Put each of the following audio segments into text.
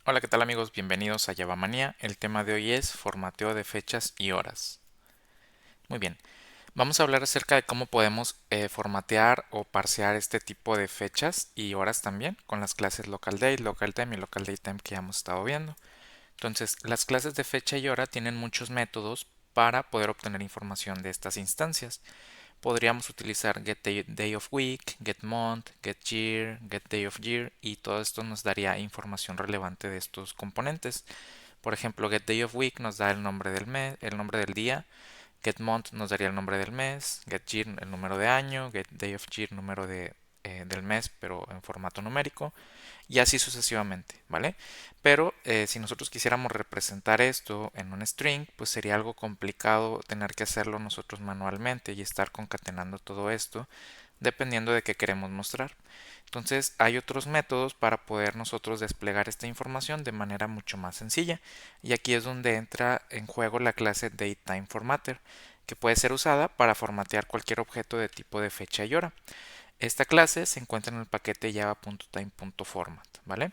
Hola, ¿qué tal amigos? Bienvenidos a Java Manía. El tema de hoy es formateo de fechas y horas. Muy bien, vamos a hablar acerca de cómo podemos formatear o parsear este tipo de fechas y horas también con las clases local date, local time y local date time que ya hemos estado viendo. Entonces, las clases de fecha y hora tienen muchos métodos para poder obtener información de estas instancias. Podríamos utilizar day of week, get month, get year, get day of year y todo esto nos daría información relevante de estos componentes. Por ejemplo, get day of week nos da el nombre del mes, el nombre del día. Get month nos daría el nombre del mes. Get year el número de año. Get day of year número del mes, pero en formato numérico. Y así sucesivamente, ¿vale? Pero si nosotros quisiéramos representar esto en un string, pues sería algo complicado tener que hacerlo nosotros manualmente y estar concatenando todo esto dependiendo de qué queremos mostrar. Entonces hay otros métodos para poder nosotros desplegar esta información de manera mucho más sencilla. Y aquí es donde entra en juego la clase DateTimeFormatter, que puede ser usada para formatear cualquier objeto de tipo de fecha y hora. Esta clase se encuentra en el paquete java.time.format, ¿vale?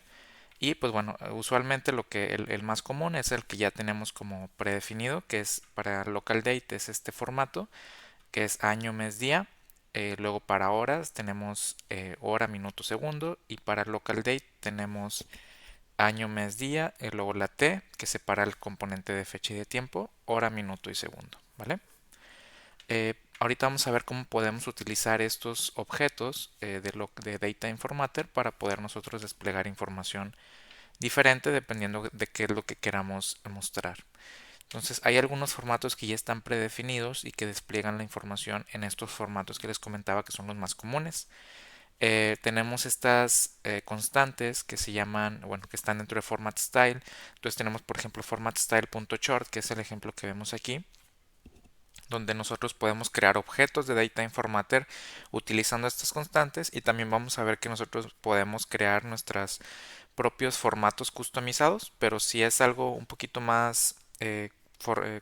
Y pues bueno, usualmente el más común es el que ya tenemos como predefinido, que es para local date es este formato, que es año, mes, día. Luego para horas tenemos hora, minuto, segundo. Y para local date tenemos año, mes, día. Luego la T, que separa el componente de fecha y de tiempo, hora, minuto y segundo, ¿vale? Ahorita vamos a ver cómo podemos utilizar estos objetos de Data Informator para poder nosotros desplegar información diferente dependiendo de qué es lo que queramos mostrar. Entonces, hay algunos formatos que ya están predefinidos y que despliegan la información en estos formatos que les comentaba que son los más comunes. Tenemos estas constantes que se llaman, bueno, que están dentro de format style. Entonces tenemos, por ejemplo, format style.short, que es el ejemplo que vemos aquí, donde nosotros podemos crear objetos de Data Informator utilizando estas constantes, y también vamos a ver que nosotros podemos crear nuestros propios formatos customizados, pero si es algo un poquito más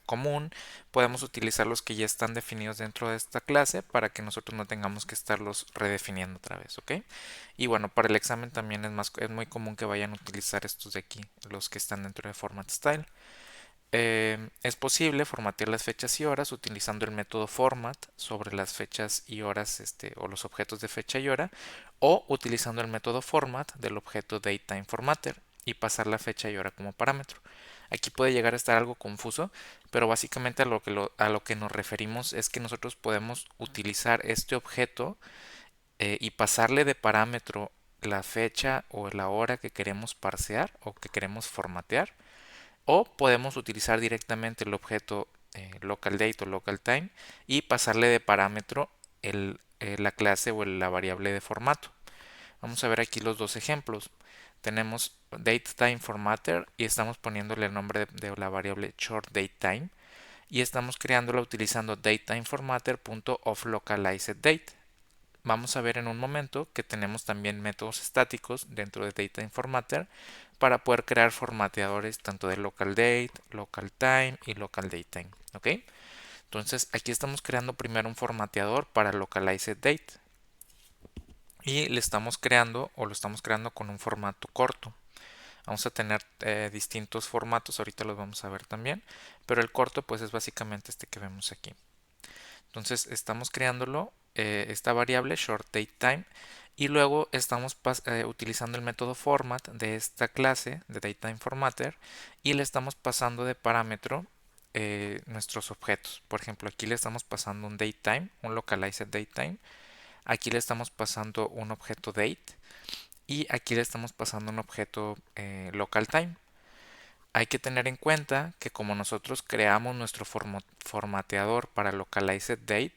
común, podemos utilizar los que ya están definidos dentro de esta clase para que nosotros no tengamos que estarlos redefiniendo otra vez, ¿ok? Y bueno, para el examen también es muy común que vayan a utilizar estos de aquí, los que están dentro de Format Style. Es posible formatear las fechas y horas utilizando el método format sobre las fechas y horas o los objetos de fecha y hora, o utilizando el método format del objeto DateTimeFormatter y pasar la fecha y hora como parámetro. Aquí puede llegar a estar algo confuso, pero básicamente a lo que nos referimos es que nosotros podemos utilizar este objeto y pasarle de parámetro la fecha o la hora que queremos parsear o que queremos formatear, o podemos utilizar directamente el objeto local date o local time y pasarle de parámetro la clase o la variable de formato. Vamos a ver aquí los dos ejemplos. Tenemos DateTimeFormatter y estamos poniéndole el nombre de la variable shortDateTime y estamos creándola utilizando DateTimeFormatter.offLocalizedDate. Vamos a ver en un momento que tenemos también métodos estáticos dentro de Data Informator para poder crear formateadores tanto de local date, local time y local datetime. ¿Ok? Entonces aquí estamos creando primero un formateador para localized date y le estamos creando o lo estamos creando con un formato corto. Vamos a tener distintos formatos, ahorita los vamos a ver también, pero el corto pues es básicamente este que vemos aquí. Entonces estamos creándolo, esta variable shortDateTime, y luego estamos utilizando el método format de esta clase de DateTimeFormatter y le estamos pasando de parámetro nuestros objetos. Por ejemplo, aquí le estamos pasando un datetime, un localized datetime. Aquí le estamos pasando un objeto date y aquí le estamos pasando un objeto local time. Hay que tener en cuenta que como nosotros creamos nuestro formateador para localized date,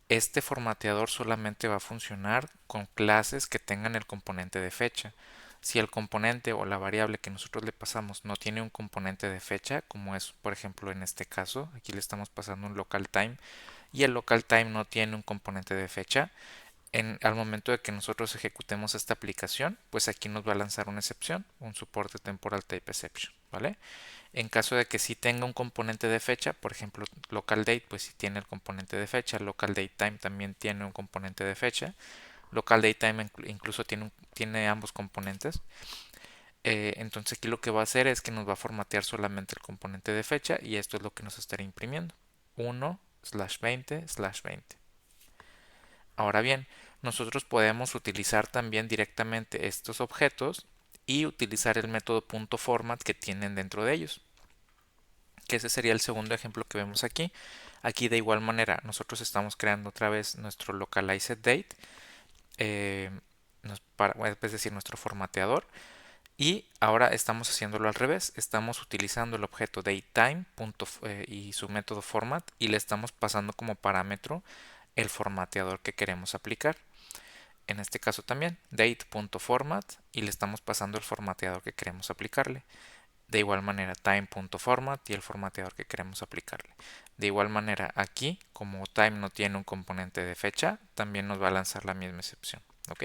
este formateador solamente va a funcionar con clases que tengan el componente de fecha. Si el componente o la variable que nosotros le pasamos no tiene un componente de fecha, como es por ejemplo en este caso, aquí le estamos pasando un local time y el local time no tiene un componente de fecha, al momento de que nosotros ejecutemos esta aplicación, pues aquí nos va a lanzar una excepción, un soporte temporal type exception, ¿vale? En caso de que sí tenga un componente de fecha, por ejemplo, local date, pues sí tiene el componente de fecha, local date time también tiene un componente de fecha, local date time incluso tiene ambos componentes. Entonces aquí lo que va a hacer es que nos va a formatear solamente el componente de fecha y esto es lo que nos estará imprimiendo. 1/20/20. Ahora bien, nosotros podemos utilizar también directamente estos objetos y utilizar el método .format que tienen dentro de ellos, que ese sería el segundo ejemplo que vemos aquí. Aquí de igual manera nosotros estamos creando otra vez nuestro localized date, eh, es decir, nuestro formateador. Y ahora estamos haciéndolo al revés. Estamos utilizando el objeto datetime y su método format y le estamos pasando como parámetro el formateador que queremos aplicar. En este caso también date.format y le estamos pasando el formateador que queremos aplicarle. De igual manera time.format y el formateador que queremos aplicarle. De igual manera aquí, como time no tiene un componente de fecha, también nos va a lanzar la misma excepción. ¿Ok?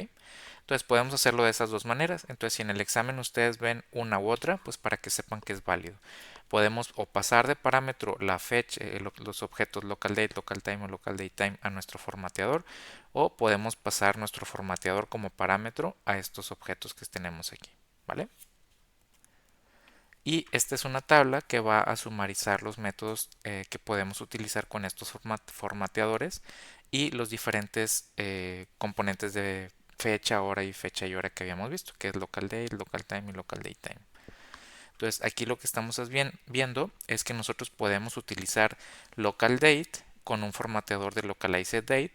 Entonces podemos hacerlo de esas dos maneras. Entonces si en el examen ustedes ven una u otra, pues para que sepan que es válido. Podemos o pasar de parámetro la fecha, los objetos local date, local time o local date time a nuestro formateador, o podemos pasar nuestro formateador como parámetro a estos objetos que tenemos aquí. ¿Vale? Y esta es una tabla que va a sumarizar los métodos que podemos utilizar con estos formateadores y los diferentes componentes de fecha y hora que habíamos visto, que es local date, local time y local date time. Entonces aquí lo que estamos viendo es que nosotros podemos utilizar local date con un formateador de localized date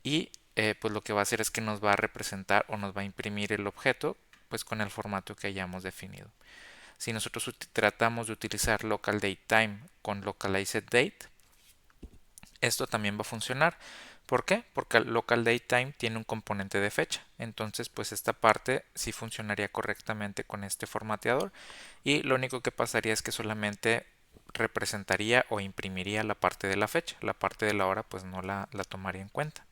y pues lo que va a hacer es que nos va a representar o nos va a imprimir el objeto pues con el formato que hayamos definido. Si nosotros tratamos de utilizar local date time con localized date, esto también va a funcionar. ¿Por qué? Porque el local date time tiene un componente de fecha. Entonces, pues esta parte sí funcionaría correctamente con este formateador. Y lo único que pasaría es que solamente representaría o imprimiría la parte de la fecha. La parte de la hora pues no la tomaría en cuenta.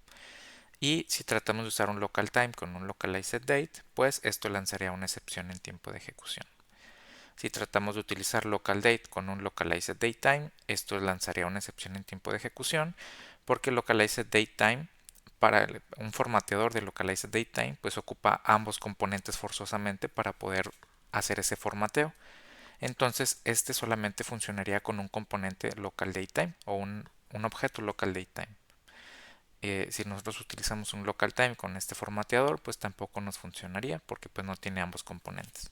Y si tratamos de usar un local time con un localized date, pues esto lanzaría una excepción en tiempo de ejecución. Si tratamos de utilizar local date con un localized datetime, esto lanzaría una excepción en tiempo de ejecución porque localized datetime para un formateador de localized datetime pues ocupa ambos componentes forzosamente para poder hacer ese formateo. Entonces este solamente funcionaría con un componente local datetime o un objeto local datetime. Si nosotros utilizamos un local time con este formateador pues tampoco nos funcionaría porque pues no tiene ambos componentes.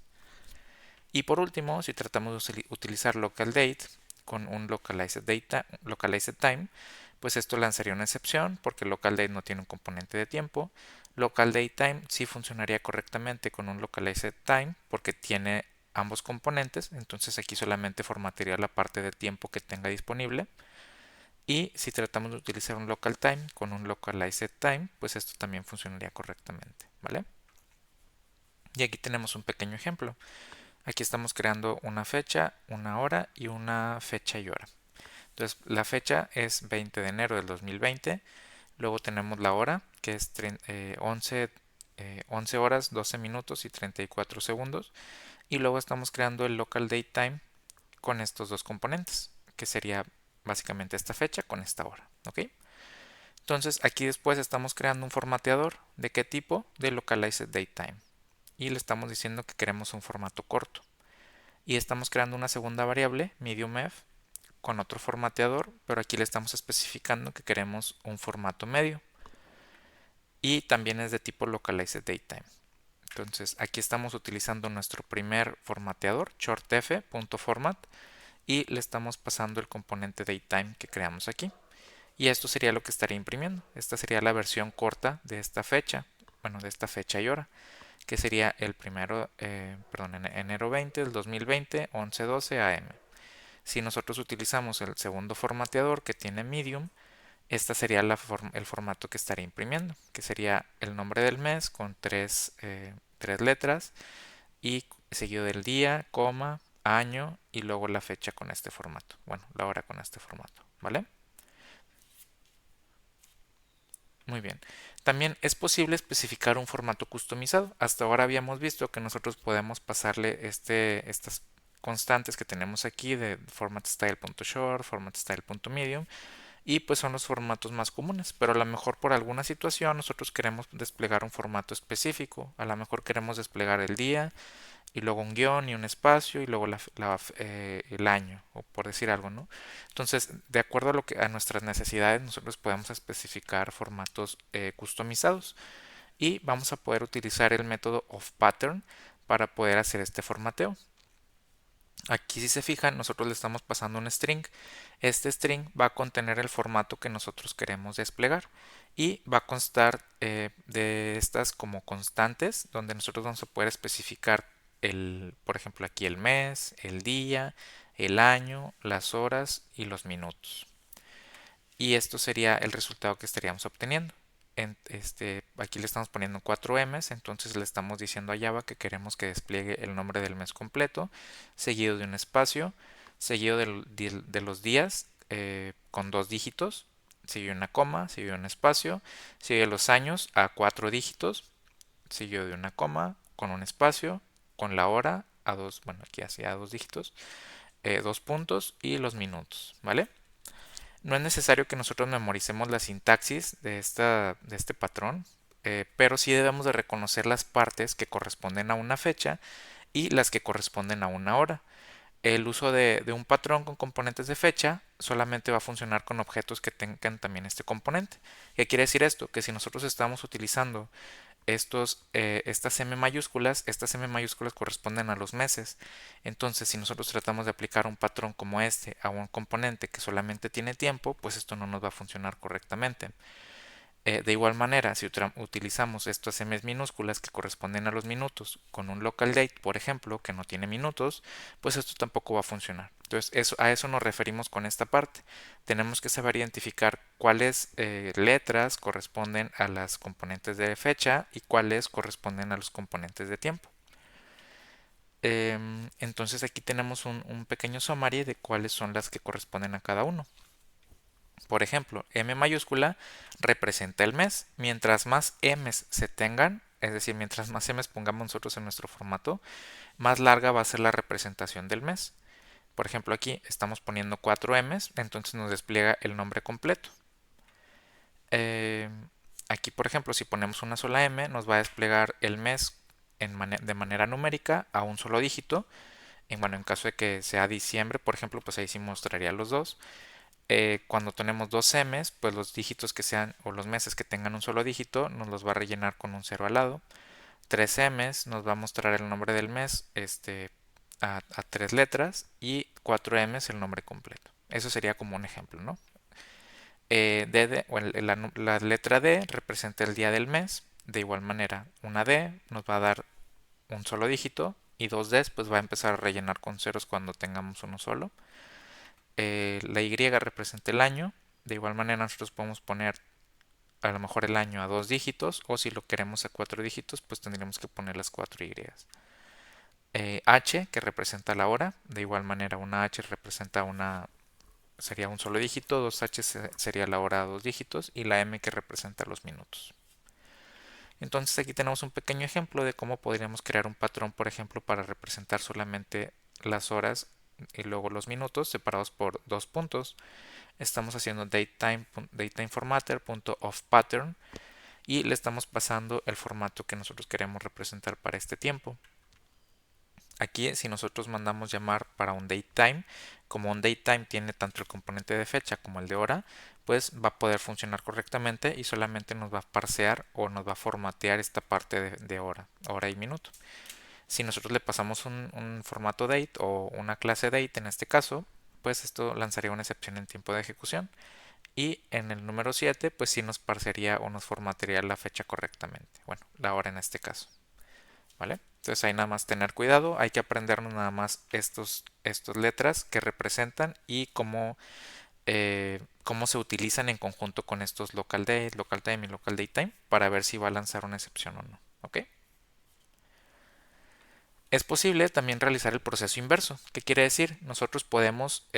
Y por último, si tratamos de utilizar local date con un localized time, pues esto lanzaría una excepción porque local date no tiene un componente de tiempo. Local date time sí funcionaría correctamente con un localized time porque tiene ambos componentes, entonces aquí solamente formatearía la parte de tiempo que tenga disponible. Y si tratamos de utilizar un local time con un localized time, pues esto también funcionaría correctamente, ¿vale? Y aquí tenemos un pequeño ejemplo. Aquí estamos creando una fecha, una hora y una fecha y hora. Entonces la fecha es 20 de enero del 2020. Luego tenemos la hora que es 11 horas, 12 minutos y 34 segundos. Y luego estamos creando el local date time con estos dos componentes, que sería básicamente esta fecha con esta hora. ¿Ok? Entonces aquí después estamos creando un formateador. ¿De qué tipo? De localized date time. Y le estamos diciendo que queremos un formato corto. Y estamos creando una segunda variable, mediumF, con otro formateador, pero aquí le estamos especificando que queremos un formato medio. Y también es de tipo localized datetime. Entonces aquí estamos utilizando nuestro primer formateador, shortf.format, y le estamos pasando el componente datetime que creamos aquí. Y esto sería lo que estaría imprimiendo. Esta sería la versión corta de esta fecha, bueno, de esta fecha y hora, que sería el primero, enero 20 del 2020, 11:12 am. Si nosotros utilizamos el segundo formateador que tiene medium, este sería el formato que estaría imprimiendo, que sería el nombre del mes con tres letras y seguido del día, coma, año y luego la fecha con este formato. Bueno, la hora con este formato, ¿vale? Muy bien. También es posible especificar un formato customizado. Hasta ahora habíamos visto que nosotros podemos pasarle estas constantes que tenemos aquí de formatStyle.short, formatStyle.medium y pues son los formatos más comunes, pero a lo mejor por alguna situación nosotros queremos desplegar un formato específico, a lo mejor queremos desplegar el día, y luego un guión y un espacio y luego el año, o por decir algo, ¿no? Entonces, de acuerdo a a nuestras necesidades, nosotros podemos especificar formatos customizados y vamos a poder utilizar el método of pattern para poder hacer este formateo. Aquí, si se fijan, nosotros le estamos pasando un string. Este string va a contener el formato que nosotros queremos desplegar y va a constar de estas como constantes donde nosotros vamos a poder especificar por ejemplo, aquí el mes, el día, el año, las horas y los minutos. Y esto sería el resultado que estaríamos obteniendo. Aquí le estamos poniendo 4Ms, entonces le estamos diciendo a Java que queremos que despliegue el nombre del mes completo, seguido de un espacio, seguido de los días con 2 dígitos, seguido de una coma, seguido de un espacio, seguido de los años a 4 dígitos, seguido de una coma con un espacio, con la hora a dos, bueno, aquí hacia 2 dígitos, 2 puntos y los minutos, ¿vale? No es necesario que nosotros memoricemos la sintaxis de este patrón, pero sí debemos de reconocer las partes que corresponden a una fecha y las que corresponden a una hora. El uso de un patrón con componentes de fecha solamente va a funcionar con objetos que tengan también este componente. ¿Qué quiere decir esto? Que si nosotros estamos utilizando estas M mayúsculas corresponden a los meses. Entonces, si nosotros tratamos de aplicar un patrón como este a un componente que solamente tiene tiempo, pues esto no nos va a funcionar correctamente. De igual manera, si utilizamos estas M minúsculas que corresponden a los minutos con un local date, por ejemplo, que no tiene minutos, pues esto tampoco va a funcionar. Entonces, a eso nos referimos con esta parte. Tenemos que saber identificar cuáles letras corresponden a las componentes de fecha y cuáles corresponden a los componentes de tiempo. Entonces aquí tenemos un pequeño summary de cuáles son las que corresponden a cada uno. Por ejemplo, M mayúscula representa el mes. Mientras más M's se tengan, es decir, mientras más M's pongamos nosotros en nuestro formato, más larga va a ser la representación del mes. Por ejemplo, aquí estamos poniendo 4 M's, entonces nos despliega el nombre completo. Eh, Aquí, por ejemplo, si ponemos una sola M, nos va a desplegar el mes de manera numérica a un solo dígito. Bueno, en caso de que sea diciembre, por ejemplo, pues ahí sí mostraría los dos. Cuando tenemos dos M's, pues los dígitos que sean o los meses que tengan un solo dígito nos los va a rellenar con un cero al lado. 3 M's nos va a mostrar el nombre del mes a 3 letras y 4 M's el nombre completo. Eso sería como un ejemplo, ¿no? La letra D representa el día del mes. De igual manera, una D nos va a dar un solo dígito y dos Ds pues va a empezar a rellenar con ceros cuando tengamos uno solo. La Y representa el año. De igual manera nosotros podemos poner a lo mejor el año a 2 dígitos o si lo queremos a 4 dígitos pues tendríamos que poner las 4 Y. H que representa la hora. De igual manera una H representa sería un solo dígito, 2H sería la hora a 2 dígitos y la M que representa los minutos. Entonces aquí tenemos un pequeño ejemplo de cómo podríamos crear un patrón, por ejemplo, para representar solamente las horas y luego los minutos separados por 2 puntos. Estamos haciendo datetimeFormatter.ofPattern y le estamos pasando el formato que nosotros queremos representar para este tiempo. Aquí, si nosotros mandamos llamar para un datetime, como un datetime tiene tanto el componente de fecha como el de hora, pues va a poder funcionar correctamente y solamente nos va a parsear o nos va a formatear esta parte de hora y minuto. Si nosotros le pasamos un formato date o una clase date en este caso, pues esto lanzaría una excepción en tiempo de ejecución. Y en el número 7, pues sí nos parsearía o nos formatearía la fecha correctamente. Bueno, la hora en este caso. ¿Vale? Entonces hay nada más tener cuidado, hay que aprendernos nada más estos letras que representan y cómo se utilizan en conjunto con estos local date, local time y local date time para ver si va a lanzar una excepción o no. ¿Ok? Es posible también realizar el proceso inverso. ¿Qué quiere decir? Nosotros podemos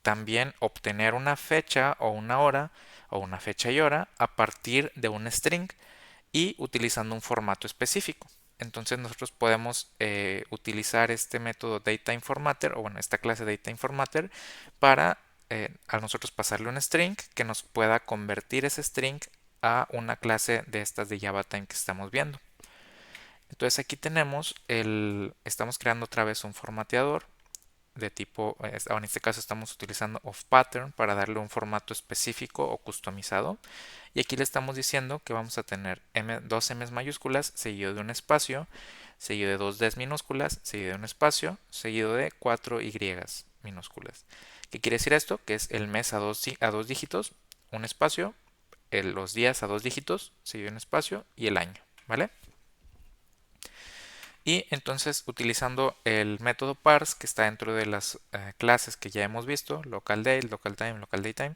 también obtener una fecha o una hora o una fecha y hora a partir de un string y utilizando un formato específico. Entonces nosotros podemos utilizar este método DataInformatter o bueno, esta clase DataInformatter para a nosotros pasarle un string que nos pueda convertir ese string a una clase de estas de JavaTime que estamos viendo. Entonces aquí tenemos estamos creando otra vez un formateador de tipo, en este caso estamos utilizando of pattern para darle un formato específico o customizado. Y aquí le estamos diciendo que vamos a tener dos M's mayúsculas seguido de un espacio, seguido de dos D's minúsculas, seguido de un espacio, seguido de cuatro Y's minúsculas. ¿Qué quiere decir esto? Que es el mes a dos dígitos, un espacio, los días a dos dígitos, seguido de un espacio y el año, ¿vale? Y entonces utilizando el método parse que está dentro de las clases que ya hemos visto, local date, local time, local datetime,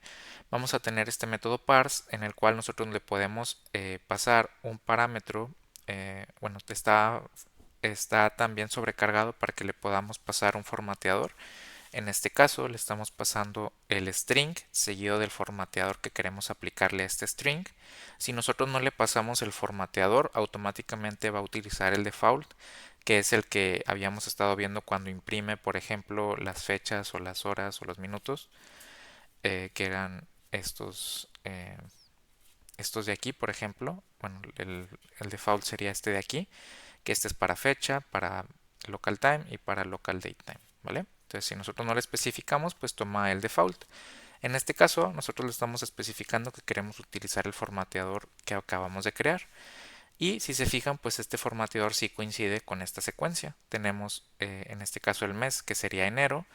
vamos a tener este método parse en el cual nosotros le podemos pasar un parámetro, bueno, está también sobrecargado para que le podamos pasar un formateador. En este caso le estamos pasando el string seguido del formateador que queremos aplicarle a este string. Si nosotros no le pasamos el formateador, automáticamente va a utilizar el default, que es el que habíamos estado viendo cuando imprime, por ejemplo, las fechas o las horas o los minutos, que eran estos de aquí, por ejemplo. Bueno, el default sería este de aquí, que este es para fecha, para local time y para local date time, ¿vale? Entonces, si nosotros no le especificamos, pues toma el default. En este caso, nosotros le estamos especificando que queremos utilizar el formateador que acabamos de crear. Y si se fijan, pues este formateador sí coincide con esta secuencia. Tenemos en este caso el mes, que sería enero,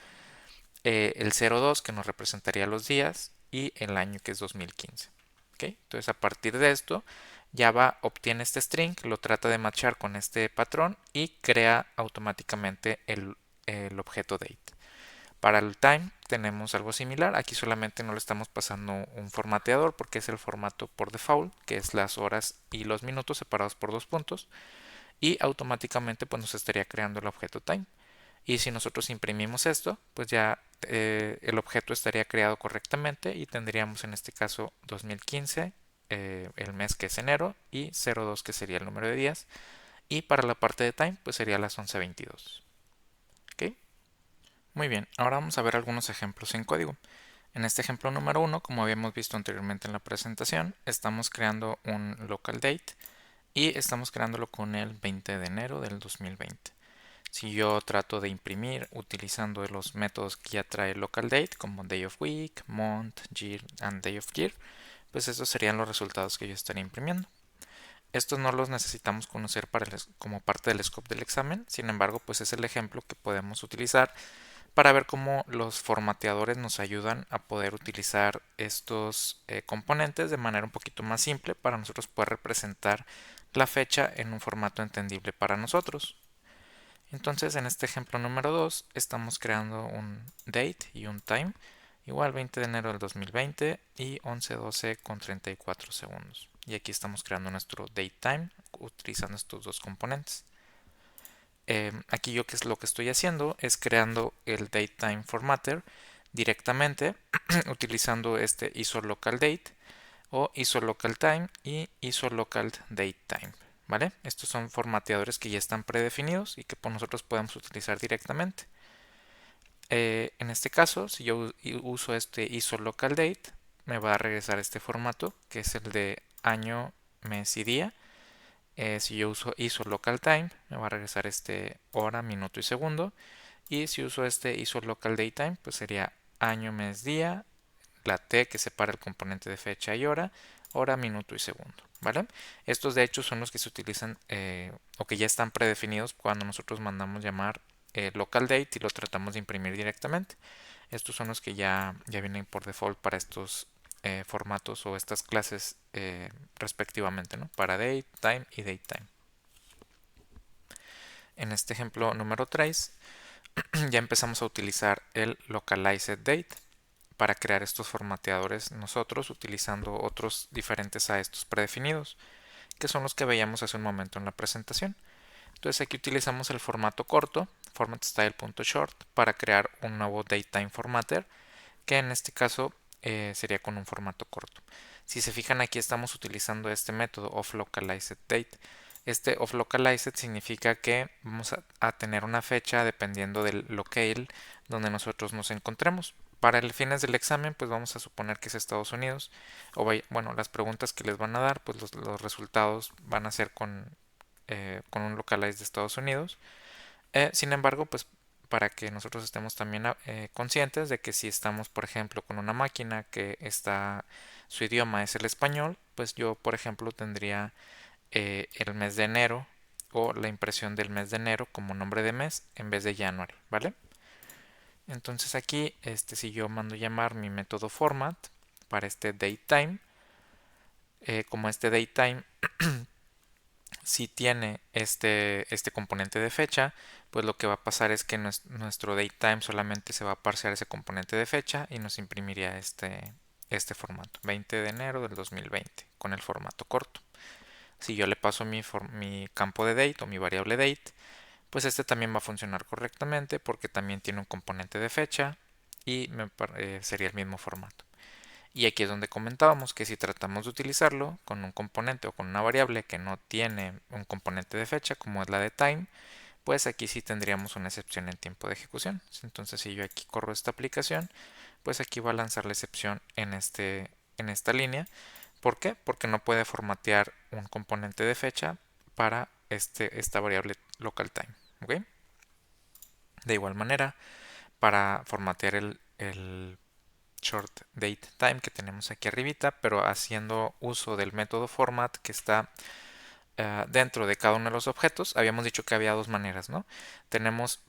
el 02, que nos representaría los días, y el año, que es 2015. ¿Okay? Entonces, a partir de esto, Java obtiene este string, lo trata de matchar con este patrón y crea automáticamente el objeto date. Para el time tenemos algo similar, aquí solamente no le estamos pasando un formateador porque es el formato por default, que es las horas y los minutos separados por dos puntos, y automáticamente pues nos estaría creando el objeto time. Y si nosotros imprimimos esto, pues ya el objeto estaría creado correctamente y tendríamos en este caso 2015, el mes, que es enero, y 02, que sería el número de días, y para la parte de time pues sería las 11:22. ¿Ok? Muy bien, ahora vamos a ver algunos ejemplos en código. En este ejemplo número uno, como habíamos visto anteriormente en la presentación, estamos creando un local date y estamos creándolo con el 20 de enero del 2020. Si yo trato de imprimir utilizando los métodos que ya trae local date, como day of week, month, year and day of year, pues estos serían los resultados que yo estaría imprimiendo. Estos no los necesitamos conocer como parte del scope del examen, sin embargo, pues es el ejemplo que podemos utilizar para ver cómo los formateadores nos ayudan a poder utilizar estos componentes de manera un poquito más simple para nosotros poder representar la fecha en un formato entendible para nosotros. Entonces, en este ejemplo número 2 estamos creando un date y un time, igual 20 de enero del 2020 y 11:12 con 34 segundos. Y aquí estamos creando nuestro date time utilizando estos dos componentes. Aquí yo, que es lo que estoy haciendo, es creando el datetime formatter directamente utilizando este isolocalDate o isolocalTime y isolocalDateTime, ¿vale? Estos son formateadores que ya están predefinidos y que nosotros podemos utilizar directamente. En este caso, si yo uso este isolocalDate, me va a regresar este formato, que es el de año, mes y día. Si yo uso isolocalTime, me va a regresar este hora, minuto y segundo. Y si uso este isolocalDateTime, pues sería año, mes, día, la T que separa el componente de fecha y hora, minuto y segundo, ¿vale? Estos de hecho son los que se utilizan o que ya están predefinidos cuando nosotros mandamos llamar localDate y lo tratamos de imprimir directamente. Estos son los que ya vienen por default para estos formatos o estas clases respectivamente, ¿no? Para date, time y datetime. En este ejemplo número 3 ya empezamos a utilizar el localizedDate para crear estos formateadores nosotros utilizando otros diferentes a estos predefinidos, que son los que veíamos hace un momento en la presentación. Entonces aquí utilizamos el formato corto, formatStyle.short, para crear un nuevo datetime formatter, que en este caso sería con un formato corto. Si se fijan, aquí estamos utilizando este método ofLocalizedDate. Este ofLocalized significa que vamos a tener una fecha dependiendo del locale donde nosotros nos encontremos. Para el fines del examen, pues vamos a suponer que es Estados Unidos. O bueno, las preguntas que les van a dar, pues los resultados van a ser con con un localize de Estados Unidos. Sin embargo, pues para que nosotros estemos también conscientes de que si estamos, por ejemplo, con una máquina que está, su idioma es el español, pues yo, por ejemplo, tendría el mes de enero o la impresión del mes de enero como nombre de mes en vez de January, ¿vale? Entonces aquí, si yo mando llamar mi método format para este datetime, como este datetime si tiene este componente de fecha, pues lo que va a pasar es que nuestro datetime solamente se va a parsear ese componente de fecha y nos imprimiría este formato, 20 de enero del 2020, con el formato corto. Si yo le paso mi campo de date o mi variable date, pues este también va a funcionar correctamente porque también tiene un componente de fecha y sería el mismo formato. Y aquí es donde comentábamos que si tratamos de utilizarlo con un componente o con una variable que no tiene un componente de fecha, como es la de time, pues aquí sí tendríamos una excepción en tiempo de ejecución. Entonces si yo aquí corro esta aplicación, pues aquí va a lanzar la excepción en esta línea. ¿Por qué? Porque no puede formatear un componente de fecha para esta variable local time. ¿Ok? De igual manera, para formatear el short date time que tenemos aquí arribita, pero haciendo uso del método format que está dentro de cada uno de los objetos. Habíamos dicho que había dos maneras, ¿no?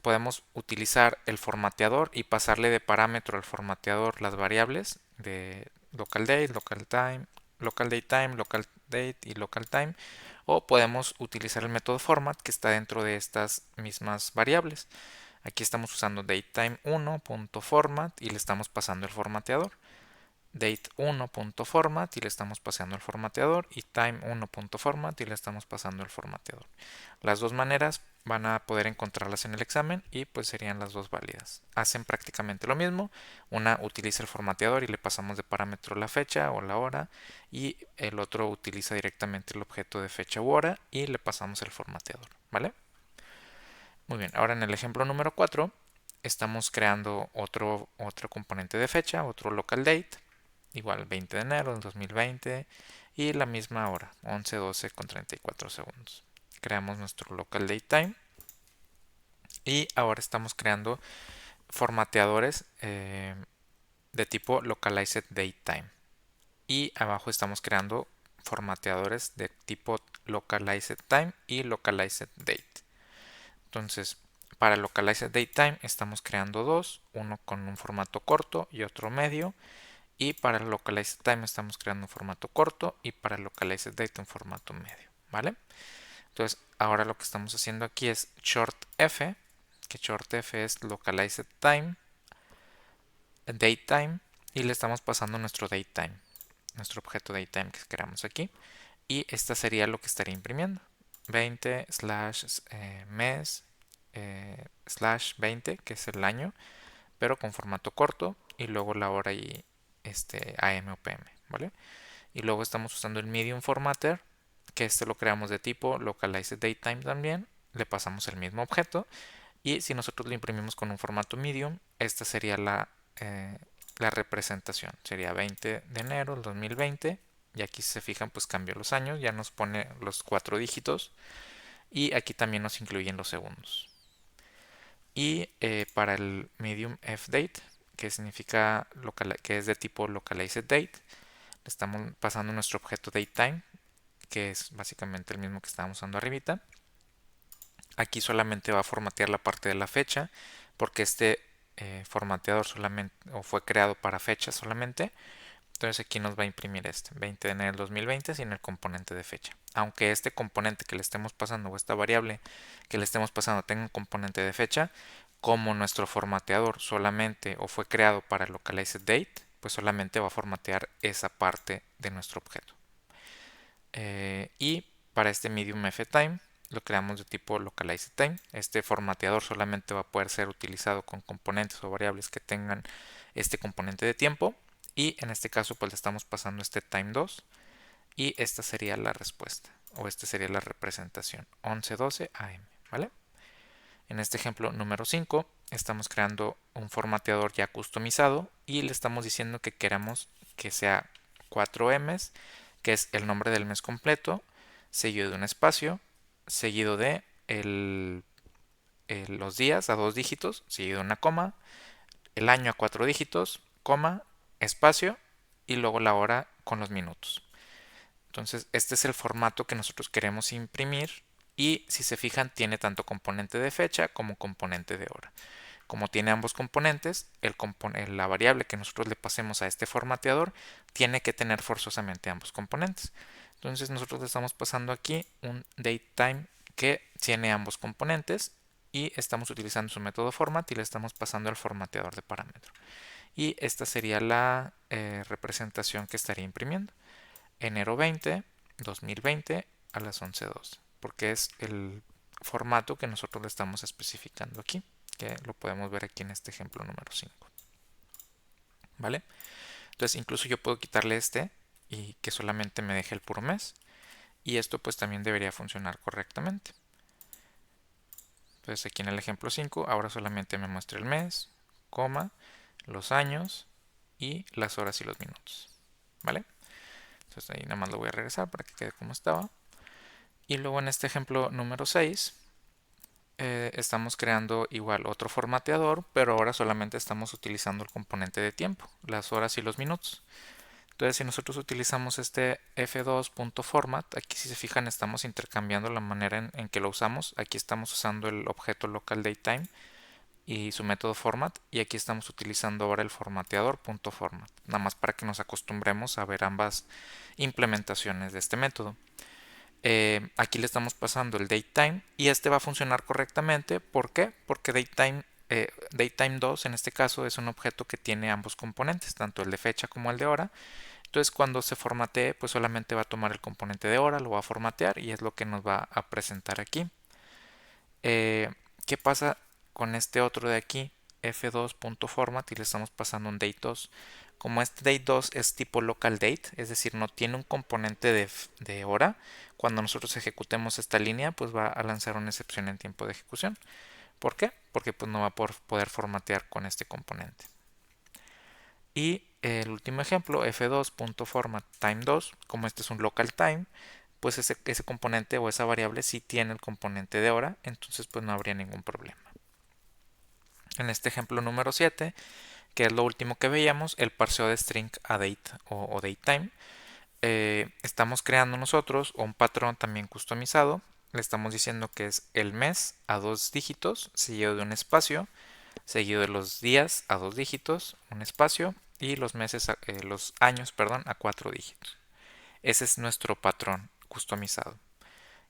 Podemos utilizar el formateador y pasarle de parámetro al formateador las variables de local date, local time, local date time, local date y local time, o podemos utilizar el método format que está dentro de estas mismas variables. Aquí estamos usando datetime1.format y le estamos pasando el formateador. Date1.format y le estamos pasando el formateador y time1.format y le estamos pasando el formateador. Las dos maneras van a poder encontrarlas en el examen y pues serían las dos válidas. Hacen prácticamente lo mismo. Una utiliza el formateador y le pasamos de parámetro la fecha o la hora y el otro utiliza directamente el objeto de fecha u hora y le pasamos el formateador, ¿vale? Muy bien, ahora en el ejemplo número 4 estamos creando otro componente de fecha, otro local date, igual 20 de enero del 2020 y la misma hora, 11:12 con 34 segundos. Creamos nuestro local date time y ahora estamos creando formateadores de tipo localized date time y abajo estamos creando formateadores de tipo localized time y localized date. Entonces, para localized datetime estamos creando dos, uno con un formato corto y otro medio. Y para localized time estamos creando un formato corto y para localized date un formato medio, ¿vale? Entonces, ahora lo que estamos haciendo aquí es short f, que short f es localized time, datetime, y le estamos pasando nuestro datetime, nuestro objeto datetime que creamos aquí. Y esta sería lo que estaría imprimiendo. 20 slash mes slash 20, que es el año, pero con formato corto, y luego la hora y AM o PM, ¿vale? Y luego estamos usando el medium formatter, que lo creamos de tipo localized datetime también, le pasamos el mismo objeto, y si nosotros lo imprimimos con un formato medium, esta sería la representación, sería 20 de enero del 2020, y aquí si se fijan pues cambió los años, ya nos pone los 4 dígitos, y aquí también nos incluyen los segundos. Y para el medium fdate, que significa que es de tipo localized date, le estamos pasando nuestro objeto datetime, que es básicamente el mismo que estábamos usando arribita. Aquí solamente va a formatear la parte de la fecha, porque formateador solamente o fue creado para fecha solamente. Entonces aquí nos va a imprimir 20 de enero del 2020 sin el componente de fecha. Aunque este componente que le estemos pasando o esta variable que le estemos pasando tenga un componente de fecha, como nuestro formateador solamente o fue creado para localized date, pues solamente va a formatear esa parte de nuestro objeto. Y para este medium ftime lo creamos de tipo localized time. Este formateador solamente va a poder ser utilizado con componentes o variables que tengan este componente de tiempo. Y en este caso pues le estamos pasando este time2 y esta sería la respuesta o esta sería la representación 11:12 am, ¿vale? En este ejemplo número 5 estamos creando un formateador ya customizado y le estamos diciendo que queremos que sea 4 M's, que es el nombre del mes completo, seguido de un espacio, seguido de los días a 2 dígitos, seguido de una coma, el año a 4 dígitos, coma, espacio y luego la hora con los minutos. Entonces, este es el formato que nosotros queremos imprimir y si se fijan tiene tanto componente de fecha como componente de hora. Como tiene ambos componentes, la variable que nosotros le pasemos a este formateador tiene que tener forzosamente ambos componentes. Entonces nosotros le estamos pasando aquí un datetime que tiene ambos componentes y estamos utilizando su método format y le estamos pasando al formateador de parámetro. Y esta sería la representación que estaría imprimiendo. Enero 20, 2020 a las 11:12, porque es el formato que nosotros le estamos especificando aquí, que lo podemos ver aquí en este ejemplo número 5. ¿Vale? Entonces incluso yo puedo quitarle este y que solamente me deje el puro mes, y esto pues también debería funcionar correctamente. Entonces aquí en el ejemplo 5 ahora solamente me muestra el mes, coma, los años y las horas y los minutos. ¿Vale? Entonces ahí nada más lo voy a regresar para que quede como estaba. Y luego en este ejemplo número 6 estamos creando igual otro formateador, pero ahora solamente estamos utilizando el componente de tiempo, las horas y los minutos. Entonces si nosotros utilizamos este f2.format, aquí si se fijan estamos intercambiando la manera en que lo usamos. Aquí estamos usando el objeto local datetime y su método format, y aquí estamos utilizando ahora el formateador.format, nada más para que nos acostumbremos a ver ambas implementaciones de este método. Aquí le estamos pasando el datetime y este va a funcionar correctamente. ¿Por qué? Porque datetime2 en este caso es un objeto que tiene ambos componentes, tanto el de fecha como el de hora. Entonces cuando se formatee pues solamente va a tomar el componente de hora, lo va a formatear y es lo que nos va a presentar aquí. ¿Qué pasa con este otro de aquí? f2.format y le estamos pasando un date2. Como este date2 es tipo local date, es decir, no tiene un componente de hora, cuando nosotros ejecutemos esta línea, pues va a lanzar una excepción en tiempo de ejecución. ¿Por qué? Porque pues no va a poder formatear con este componente. Y el último ejemplo, f2.format time2, como este es un local time, pues ese componente o esa variable sí tiene el componente de hora, entonces pues no habría ningún problema. En este ejemplo número 7, que es lo último que veíamos, el parseo de string a date o datetime, estamos creando nosotros un patrón también customizado. Le estamos diciendo que es el mes a 2 dígitos, seguido de un espacio, seguido de los días a 2 dígitos, un espacio, y los meses, los años, perdón, a 4 dígitos. Ese es nuestro patrón customizado.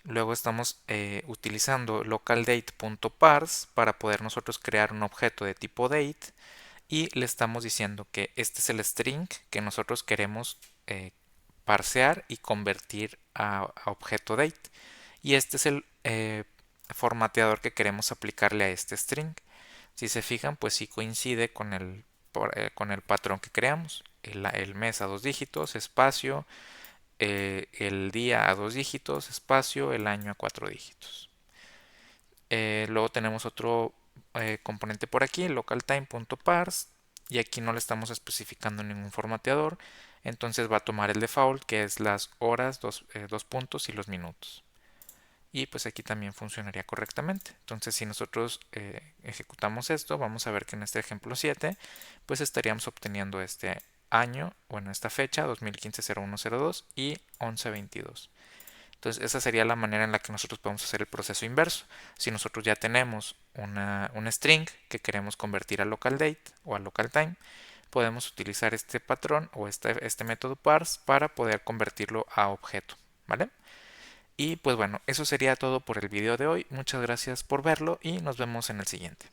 Luego estamos utilizando localDate.parse para poder nosotros crear un objeto de tipo date y le estamos diciendo que este es el string que nosotros queremos parsear y convertir a objeto date, y este es el formateador que queremos aplicarle a este string. Si se fijan, pues sí coincide con el patrón que creamos. El mes a 2 dígitos, espacio, el día a 2 dígitos, espacio, el año a 4 dígitos. Luego tenemos otro componente por aquí, localTime.parse, y aquí no le estamos especificando ningún formateador, entonces va a tomar el default, que es las horas, dos puntos y los minutos. Y pues aquí también funcionaría correctamente. Entonces si nosotros ejecutamos esto, vamos a ver que en este ejemplo 7 pues estaríamos obteniendo este año, bueno, esta fecha 2015-0102 y 11-22. Entonces esa sería la manera en la que nosotros podemos hacer el proceso inverso. Si nosotros ya tenemos un string que queremos convertir a local date o a local time, podemos utilizar este patrón o este método parse para poder convertirlo a objeto, ¿vale? Y pues bueno, eso sería todo por el video de hoy. Muchas gracias por verlo y nos vemos en el siguiente.